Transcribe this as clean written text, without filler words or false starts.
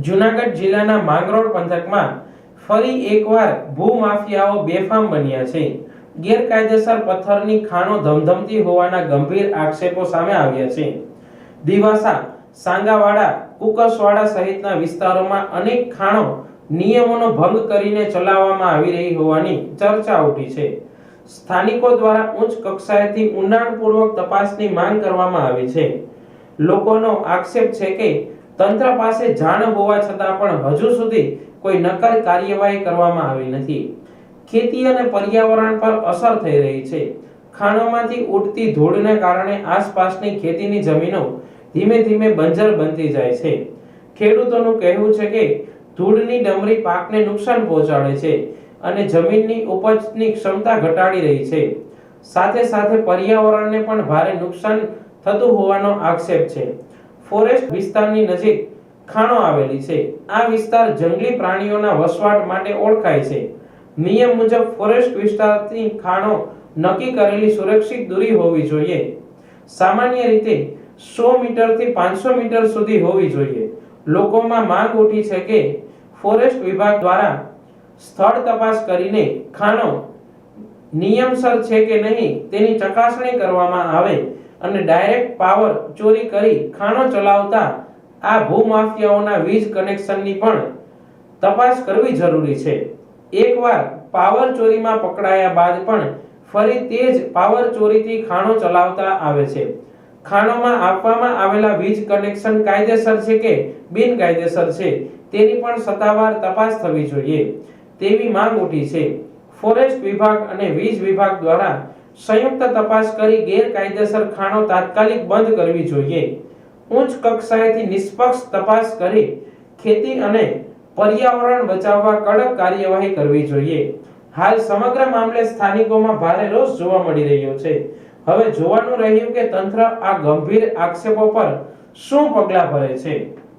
જૂનાગઢ જિલ્લાના માંગરોળ પંથકમાં ફરી એકવાર ભૂમાફિયાઓ બેફામ બન્યા છે. ગેરકાયદેસર પથ્થરની ખાણો ધમધમતી હોવાના ગંભીર આક્ષેપો સામે આવ્યા છે. દિવાસા, સાંગાવાડા, કુકસવાડા સહિતના વિસ્તારોમાં અનેક ખાણો નિયમોનો ભંગ કરીને ચલાવવામાં આવી રહી હોવાની ચર્ચા ઉઠી છે. સ્થાનિકો દ્વારા ઉચ્ચ કક્ષાએથી ઊંડાણપૂર્વક તપાસની માંગ કરવામાં આવી છે. લોકોનો આક્ષેપ છે કે તંત્ર પાસે જાણ હોવા છતાં પણ હજુ સુધી કોઈ નક્કર કાર્યવાહી કરવામાં આવી નથી. ખેતી અને પર્યાવરણ પર અસર થઈ રહી છે. ખાણોમાંથી ઉડતી ધૂળને કારણે આસપાસની ખેતીની જમીનો ધીમે ધીમે બંજર બનતી જાય છે. ખેડૂતોનું કહેવું છે કે ધૂળની ડમરી પાકને નુકસાન પહોંચાડે છે અને જમીનની ઉપજની ક્ષમતા ઘટાડી રહી છે. સાથે સાથે પર્યાવરણને પણ ભારે નુકસાન થતું હોવાનો આક્ષેપ છે. ફોરેસ્ટ વિસ્તારની નજીક ખાણો આવેલી છે. આ વિસ્તાર જંગલી પ્રાણીઓના વસવાટ માટે ઓળખાય છે. નિયમ મુજબ ફોરેસ્ટ વિસ્તારથી ખાણો નક્કી કરેલી સુરક્ષિત દૂરી હોવી જોઈએ. સામાન્ય રીતે 100 મીટરથી 500 મીટર સુધી હોવી જોઈએ. લોકોમાં માંગ ઉઠી છે કે ફોરેસ્ટ વિભાગ દ્વારા સ્થળ તપાસ કરીને ખાણો નિયમસર છે કે નહીં તેની ચકાસણી કરવામાં આવે અને ડાયરેક્ટ પાવર ચોરી કરી ખાણો ચલાવતા આ ભૂમાફિયાઓના વીજ કનેક્શનની પણ તપાસ કરવી જરૂરી છે. એકવાર પાવર ચોરીમાં પકડાયા બાદ પણ ફરી તે જ પાવર ચોરીથી ખાણો ચલાવતા આવે છે. ખાણોમાં આપવામાં આવેલા વીજ કનેક્શન કાયદેસર છે કે બિનકાયદેસર છે તેની પણ સત્તાવાર તપાસ થવી જોઈએ તેવી માંગ ઉઠી છે. ફોરેસ્ટ વિભાગ અને વીજ વિભાગ દ્વારા સંયુક્ત તપાસ કરી ગેરકાયદેસર ખાણો તાત્કાલિક બંધ કરવી જોઈએ. ઉચ્ચ કક્ષાએથી નિષ્પક્ષ તપાસ કરી ખેતી અને પર્યાવરણ બચાવવા કડક કાર્યવાહી કરવી જોઈએ. હાલ સમગ્ર મામલે સ્થાનિકોમાં ભારે રોષ જોવા મળી રહ્યો છે. હવે જોવાનું રહ્યું કે તંત્ર આ ગંભીર આક્ષેપો પર શું પગલાં ભરે છે.